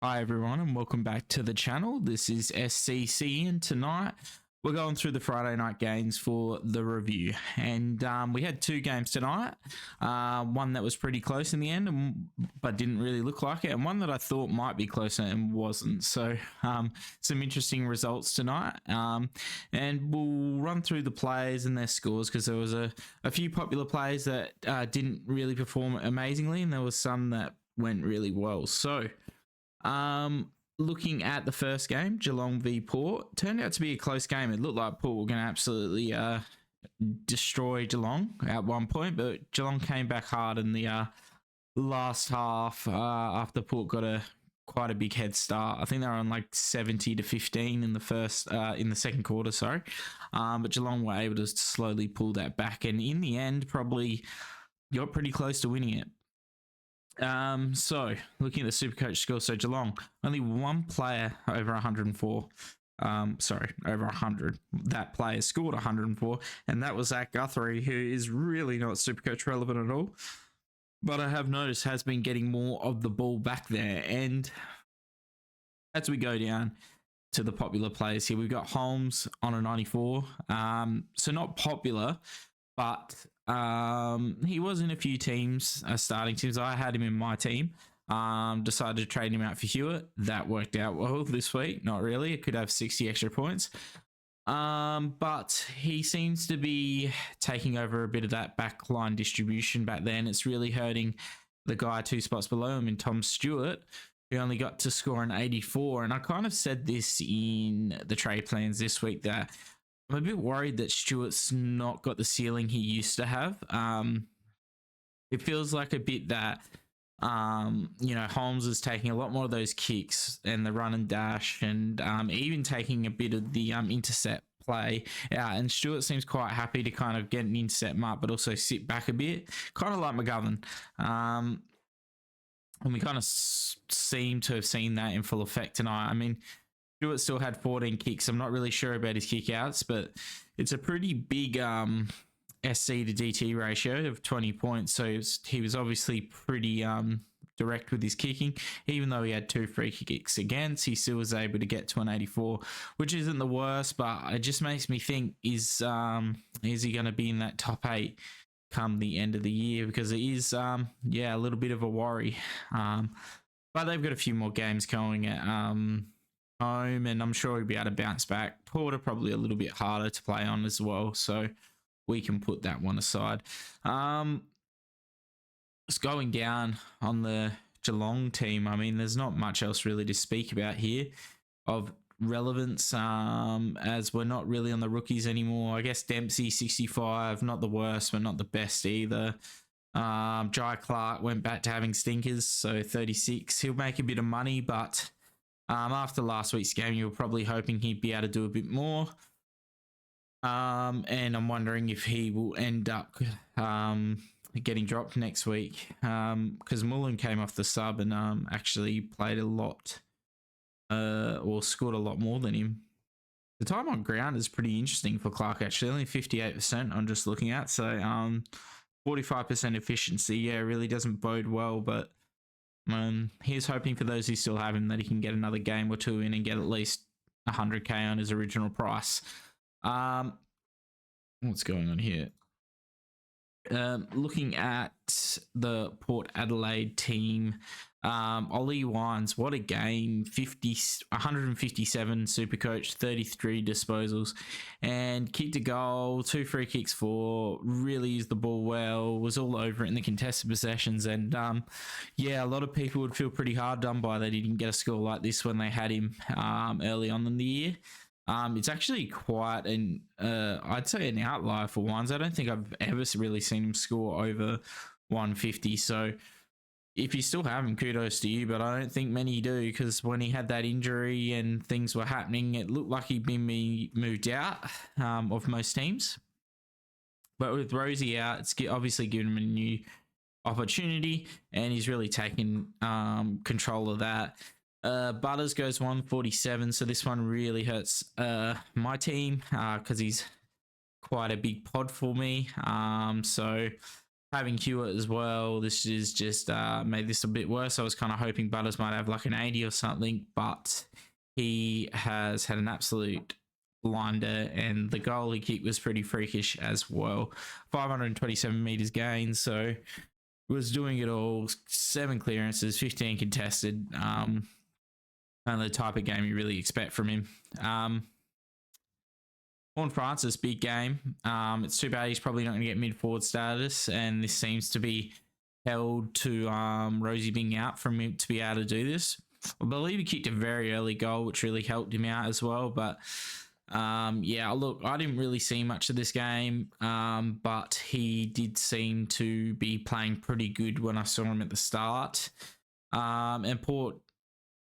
Hi everyone and welcome back to the channel. This is SCC and tonight we're going through the Friday night games for the review. And we had two games tonight. One that was pretty close in the end but didn't really look like it, and one that I thought might be closer and wasn't. So some interesting results tonight. And we'll run through the players and their scores because there was a few popular players that didn't really perform amazingly, and there was some that went really well. So looking at the first game, Geelong v Port, turned out to be a close game. It looked like Port were going to absolutely destroy Geelong at one point, but Geelong came back hard in the last half after Port got quite a big head start. I think they were on like 70-15 in the second quarter, sorry. But Geelong were able to slowly pull that back, and in the end probably got pretty close to winning it. So looking at the Supercoach score, so Geelong, only one player over 104, over 100. That player scored 104, and that was Zach Guthrie, who is really not Supercoach relevant at all. But I have noticed has been getting more of the ball back there. And as we go down to the popular players here, we've got Holmes on a 94. So not popular, but he was in a few teams, starting teams. I had him in my team. Decided to trade him out for Hewitt. That worked out well this week. Not really. It could have 60 extra points. But he seems to be taking over a bit of that backline distribution back then. It's really hurting the guy 2 spots below him in Tom Stewart, who only got to score an 84. And I kind of said this in the trade plans this week that I'm a bit worried that Stewart's not got the ceiling he used to have. It feels like a bit that, Holmes is taking a lot more of those kicks and the run and dash, and even taking a bit of the intercept play out. And Stewart seems quite happy to kind of get an intercept mark, but also sit back a bit, kind of like McGovern. And we kind of seem to have seen that in full effect tonight. I mean, Stewart still had 14 kicks. I'm not really sure about his kickouts, but it's a pretty big SC to DT ratio of 20 points. So he was obviously pretty direct with his kicking. Even though he had 2 free kicks against, he still was able to get to an 84, which isn't the worst, but it just makes me think, is he going to be in that top 8 come the end of the year? Because it is, a little bit of a worry. But they've got a few more games going at home, and I'm sure he'll be able to bounce back. Porter probably a little bit harder to play on as well, so we can put that one aside. It's going down on the Geelong team. I mean, there's not much else really to speak about here of relevance, as we're not really on the rookies anymore. I guess Dempsey 65, not the worst but not the best either. Jai Clark went back to having stinkers, so 36. He'll make a bit of money, but after last week's game, you were probably hoping he'd be able to do a bit more. And I'm wondering if he will end up getting dropped next week, because Mullen came off the sub and actually played a lot, or scored a lot more than him. The time on ground is pretty interesting for Clark, actually. Only 58% I'm just looking at. So 45% efficiency, really doesn't bode well, but he's hoping for those who still have him that he can get another game or two in and get at least 100k on his original price. What's going on here? Looking at the Port Adelaide team, Ollie Wines, what a game. 157 Supercoach, 33 disposals, and kicked a goal, 2 free kicks for, really used the ball well, was all over it in the contested possessions. And a lot of people would feel pretty hard done by that he didn't get a score like this when they had him early on in the year. It's actually quite I'd say an outlier for Wines. I don't think I've ever really seen him score over 150. So if you still have him, kudos to you, but I don't think many do, because when he had that injury and things were happening, it looked like he'd been moved out of most teams. But with Rosie out, it's obviously given him a new opportunity, and he's really taken control of that. Butters goes 147, so this one really hurts my team because he's quite a big pod for me. So having Hewitt as well, this is just made this a bit worse. I was kind of hoping Butters might have like an 80 or something, but he has had an absolute blinder, and the goal he kicked was pretty freakish as well. 527 meters gained, so was doing it all. 7 clearances, 15 contested. And the type of game you really expect from him. Horn Francis, big game. It's too bad he's probably not going to get mid-forward status, and this seems to be held to Rosie being out from him to be able to do this. I believe he kicked a very early goal, which really helped him out as well. But yeah, look, I didn't really see much of this game, but he did seem to be playing pretty good when I saw him at the start. And Port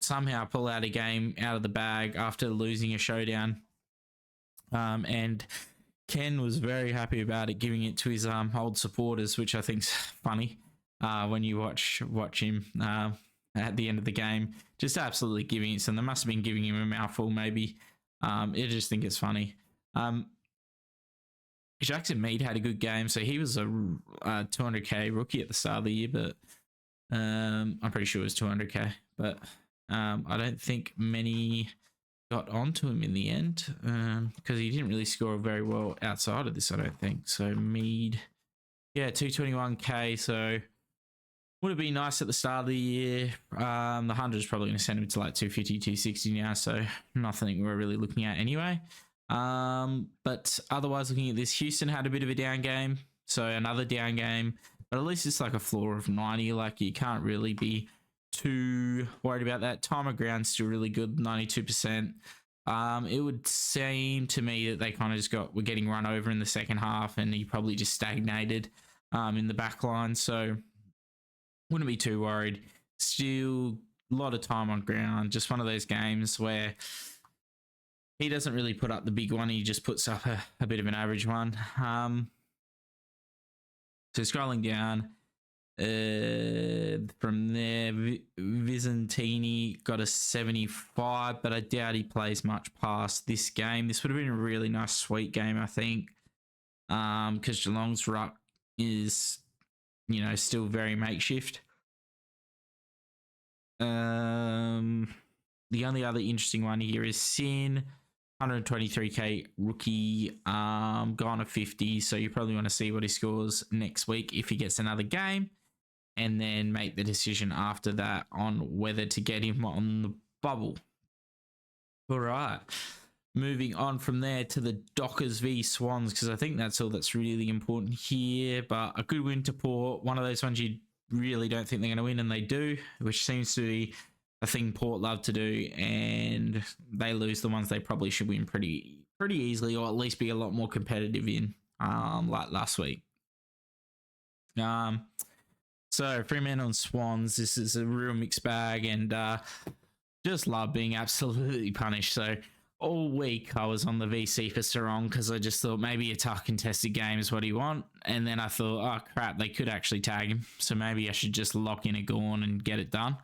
somehow pull out a game out of the bag after losing a showdown. And Ken was very happy about it, giving it to his old supporters, which I think's funny when you watch him at the end of the game, just absolutely giving it. So they must have been giving him a mouthful, maybe. I just think it's funny. Jackson Mead had a good game, so he was a 200k rookie at the start of the year, but I'm pretty sure it was 200k. But I don't think many got onto him in the end because he didn't really score very well outside of this, I don't think. So Mead, yeah, 221k. So would have been nice at the start of the year. The 100 is probably going to send him to like 250, 260 now. So nothing we're really looking at anyway. But otherwise, looking at this, Houston had a bit of a down game. So another down game, but at least it's like a floor of 90. Like you can't really be too worried about that. Time of ground still really good, 92%. It would seem to me that they kind of just were getting run over in the second half, and he probably just stagnated in the back line. So wouldn't be too worried. Still a lot of time on ground. Just one of those games where he doesn't really put up the big one. He just puts up a bit of an average one. So scrolling down, from there, Vizentini got a 75, but I doubt he plays much past this game. This would have been a really nice, sweet game, I think, because Geelong's ruck is, still very makeshift. The only other interesting one here is Sin, 123k rookie, gone to 50, so you probably want to see what he scores next week if he gets another game, and then make the decision after that on whether to get him on the bubble. All right. Moving on from there to the Dockers v Swans, because I think that's all that's really important here. But a good win to Port, one of those ones you really don't think they're going to win, and they do, which seems to be a thing Port love to do, and they lose the ones they probably should win pretty easily, or at least be a lot more competitive in, like last week. So Fremantle and Swans, this is a real mixed bag, and just love being absolutely punished. So all week I was on the VC for Sarong because I just thought maybe a tough contested game is what he want, and then I thought, oh crap, they could actually tag him, so maybe I should just lock in a Gorn and get it done.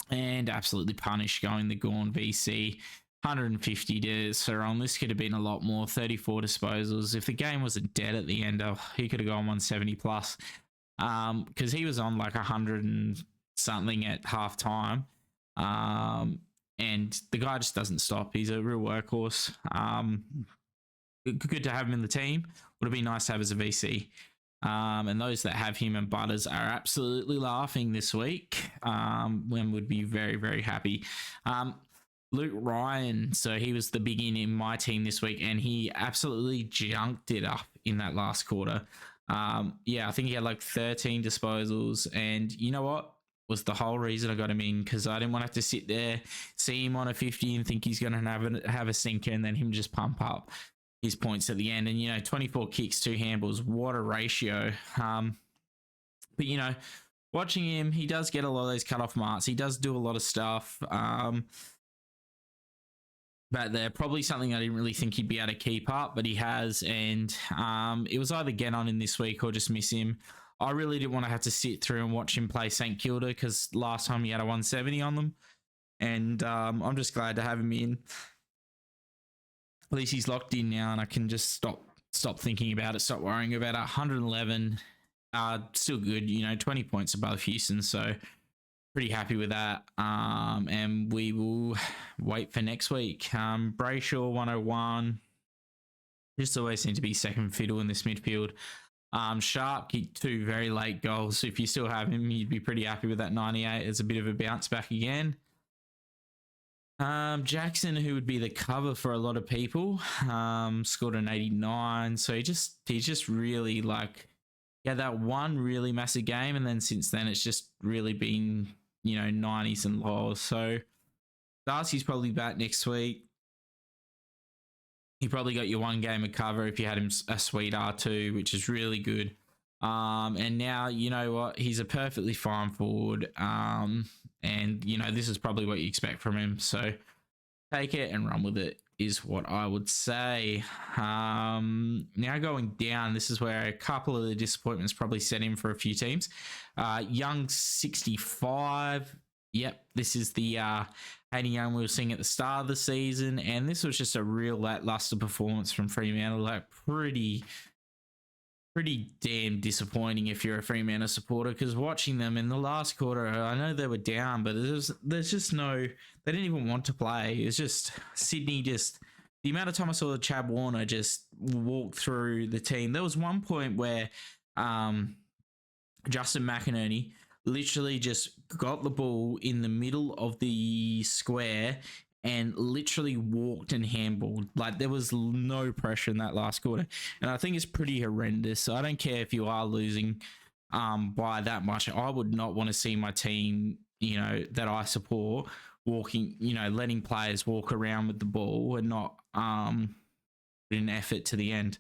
And absolutely punish going the Gorn VC. 150 to Sarong. This could have been a lot more. 34 disposals. If the game wasn't dead at the end, he could have gone 170 plus. Because he was on like 100 and something at half time. And the guy just doesn't stop. He's a real workhorse. Good to have him in the team. Would have been nice to have as a VC. And those that have him and Butters are absolutely laughing this week. And would be very, very happy. Luke Ryan, so he was the big in my team this week, and he absolutely junked it up in that last quarter. Yeah, I think he had like 13 disposals, and you know what? Was the whole reason I got him in, because I didn't want to have to sit there, see him on a 50 and think he's going to have a sinker, and then him just pump up his points at the end. And, 24 kicks, 2 handballs, what a ratio. But, watching him, he does get a lot of those cut-off marks. He does do a lot of stuff. But they're probably something I didn't really think he'd be able to keep up, but he has. And it was either get on in this week or just miss him. I really didn't want to have to sit through and watch him play St Kilda, because last time he had a 170 on them. And I'm just glad to have him in. At least he's locked in now, and I can just stop stop thinking about it, stop worrying about it. 111, still good, 20 points above Houston, so pretty happy with that. And we will wait for next week. Brayshaw 101, just always seem to be second fiddle in this midfield. Sharp kicked 2 very late goals, so if you still have him, you'd be pretty happy with that 98 as a bit of a bounce back again. Jackson, who would be the cover for a lot of people, scored an 89. So he just really that one really massive game, and then since then it's just really been 90s and lows. So Darcy's probably back next week. He probably got your 1 game of cover if you had him a sweet R2, which is really good. And now, you know what? He's a perfectly fine forward. And, this is probably what you expect from him. So take it and run with it is what I would say. Now going down, this is where a couple of the disappointments probably set in for a few teams. Young 65. Yep, this is the Hayden Young we were seeing at the start of the season. And this was just a real lackluster performance from Fremantle. Pretty damn disappointing if you're a Fremantle supporter, because watching them in the last quarter, I know they were down, but there's just no, they didn't even want to play. It was just Sydney, the amount of time I saw Chad Warner just walk through the team. There was one point where Justin McInerney literally just got the ball in the middle of the square and literally walked and handballed. There was no pressure in that last quarter. And I think it's pretty horrendous. So I don't care if you are losing by that much. I would not want to see my team, that I support walking, letting players walk around with the ball and not put an effort to the end.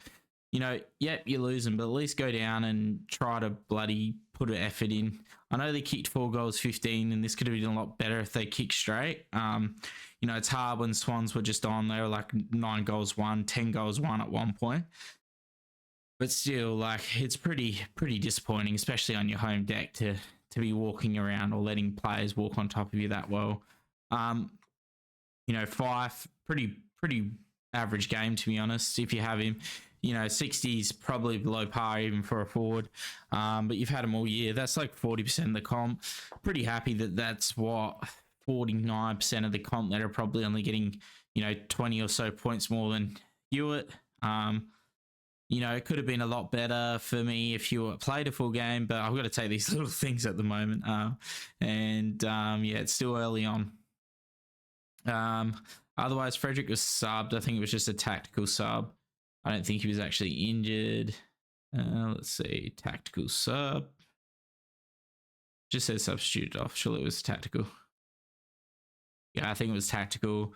Yep, you're losing, but at least go down and try to bloody put an effort in. I know they kicked 4 goals, 15, and this could have been a lot better if they kicked straight. It's hard when Swans were just on. They were 9 goals, 1, 10 goals, 1 at one point. But still, it's pretty disappointing, especially on your home deck to be walking around or letting players walk on top of you that well. Fife, pretty average game, to be honest, if you have him. 60 is probably below par even for a forward, but you've had him all year. That's 40% of the comp. Pretty happy that's what 49% of the comp that are probably only getting 20 or so points more than Hewitt. It could have been a lot better for me if Hewitt played a full game, but I've got to take these little things at the moment. It's still early on. Otherwise, Frederick was subbed. I think it was just a tactical sub. I don't think he was actually injured. Let's see. Tactical sub. Just says substituted off. Surely it was tactical. Yeah, I think it was tactical.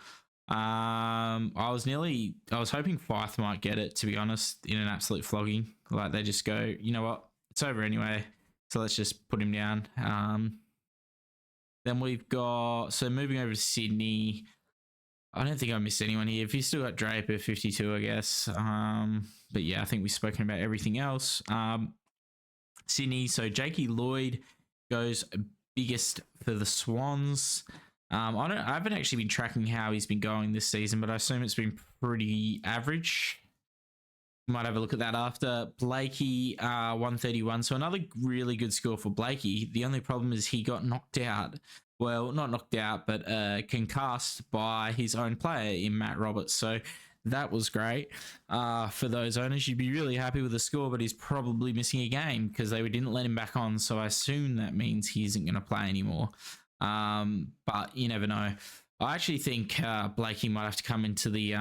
I was hoping Fife might get it, to be honest, in an absolute flogging. They just go, you know what? It's over anyway. So let's just put him down. Then we've got, so moving over to Sydney. I don't think I missed anyone here. If you still got Draper, 52, I guess. But yeah, I think we've spoken about everything else. Sydney, so Jakey Lloyd goes biggest for the Swans. I haven't actually been tracking how he's been going this season, but I assume it's been pretty average. Might have a look at that after. Blakey, 131. So another really good score for Blakey. The only problem is he got knocked out. Well, not knocked out, but concussed by his own player in Matt Roberts. So that was great for those owners. You'd be really happy with the score, but he's probably missing a game because they didn't let him back on. So I assume that means he isn't going to play anymore. But you never know. I actually think Blakey might have to come into the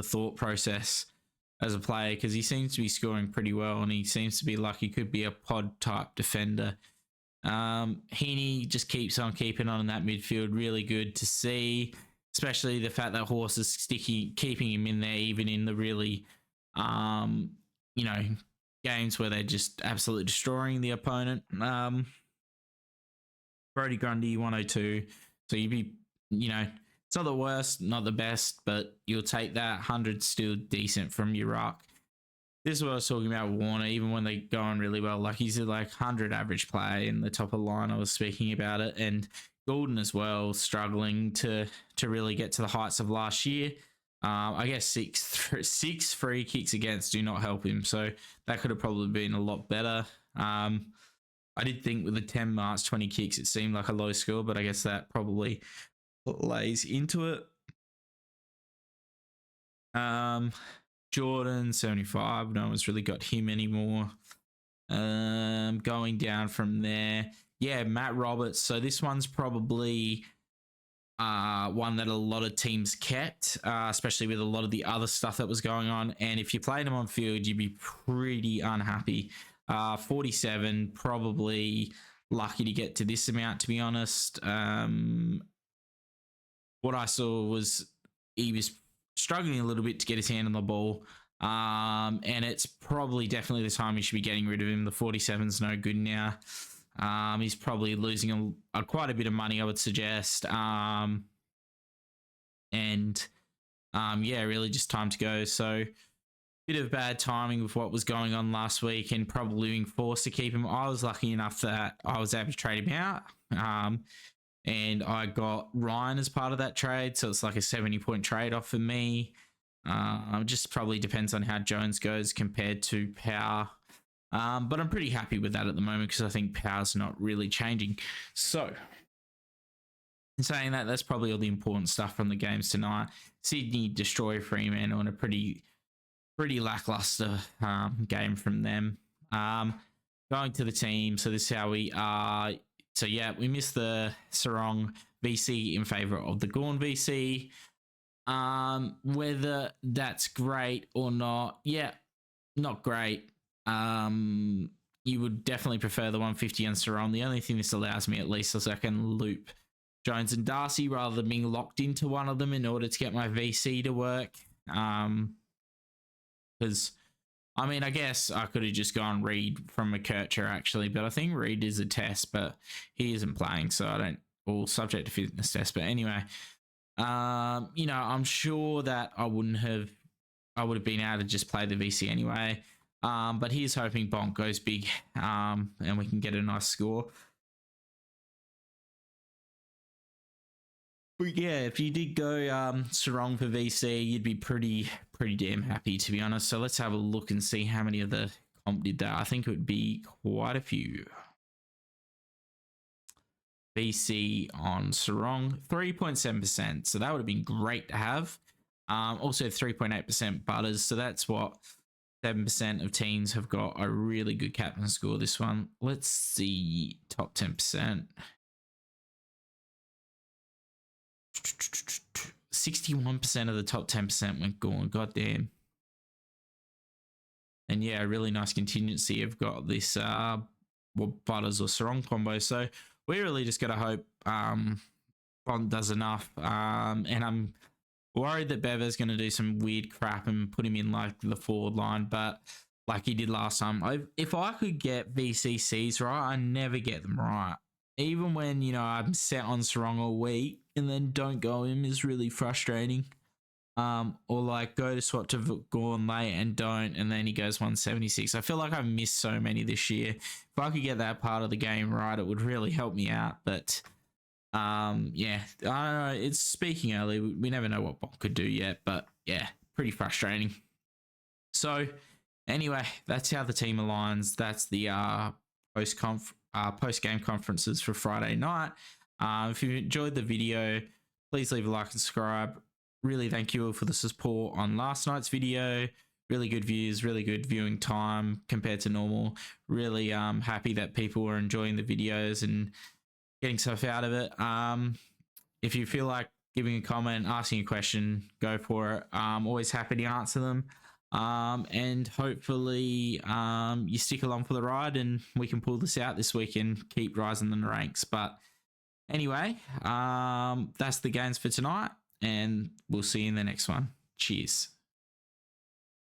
thought process as a player, because he seems to be scoring pretty well and he seems to be he could be a pod type defender. Heaney just keeps on keeping on in that midfield. Really good to see, especially the fact that Horse is keeping him in there even in the really games where they're just absolutely destroying the opponent. Brody Grundy 102, so you'd be it's not the worst, not the best, but you'll take that. 100 still decent from your ruck. This is what I was talking about Warner, even when they go on really well. He's a 100 average play in the top of the line. I was speaking about it. And Goulden as well, struggling to really get to the heights of last year. I guess six free kicks against do not help him, so that could have probably been a lot better. I did think with the 10 marks, 20 kicks, it seemed like a low score, but I guess that probably lays into it. Jordan, 75. No one's really got him anymore. Going down from there. Yeah, Matt Roberts. So this one's probably one that a lot of teams kept, especially with a lot of the other stuff that was going on. And if you played him on field, you'd be pretty unhappy. 47, probably lucky to get to this amount, to be honest. What I saw was he was struggling a little bit to get his hand on the ball. And it's probably definitely the time you should be getting rid of him. The 47's no good now. He's probably losing quite a bit of money, I would suggest. Yeah, really just time to go. So bit of bad timing with what was going on last week and probably being forced to keep him. I was lucky enough that I was able to trade him out. And I got Ryan as part of that trade. So it's like a 70-point trade off for me. Just probably depends on how Jones goes compared to Power. But I'm pretty happy with that at the moment because I think Power's not really changing. So, in saying that, that's probably all the important stuff from the games tonight. Sydney destroy Fremantle on a pretty lackluster game from them. Going to the team, so this is how we are. So yeah, we missed the Sarong VC in favour of the Gawn VC. Whether that's great or not, yeah, not great. You would definitely prefer the 150 on Sarong. The only thing this allows me at least is I can loop Jones and Darcy rather than being locked into one of them in order to get my VC to work. Because I mean, I guess I could have just gone Reed from McKercher actually, but I think Reed is a test, but he isn't playing, so I don't. All subject to fitness test, but anyway, I'm sure that I would have been able to just play the VC anyway. But he's hoping Bonk goes big, and we can get a nice score. But yeah, if you did go Sarong for VC, you'd be pretty damn happy, to be honest. So let's have a look and see how many of the comp did that. I think it would be quite a few. VC on Sarong, 3.7%. So that would have been great to have. Also 3.8% Butters. So that's what 7% of teams have got a really good captain score this one. Let's see top 10%. 61% of the top 10% went Gawn. Goddamn. And yeah, a really nice contingency. I've got this Butters or Sarong combo. So we really just got to hope Bond does enough. And I'm worried that Bever's going to do some weird crap and put him in like the forward line, but like he did last time. If I could get VCCs right, I never get them right. Even when, I'm set on Sarong all week and then don't go him is really frustrating. Or like go to swap to Gawn late and don't, and then he goes 176. I feel like I've missed so many this year. If I could get that part of the game right, it would really help me out. But yeah, I don't know. It's speaking early. We never know what Bond could do yet, but yeah, pretty frustrating. So anyway, that's how the team aligns. That's the post-game conferences for Friday night. If you enjoyed the video, please leave a like and subscribe. Really thank you all for the support on last night's video. Really good views, really good viewing time compared to normal. Really happy that people are enjoying the videos and getting stuff out of it. If you feel like giving a comment, asking a question, go for it. I'm always happy to answer them. And hopefully you stick along for the ride and we can pull this out this week and keep rising in the ranks. But anyway, that's the games for tonight, and we'll see you in the next one. Cheers.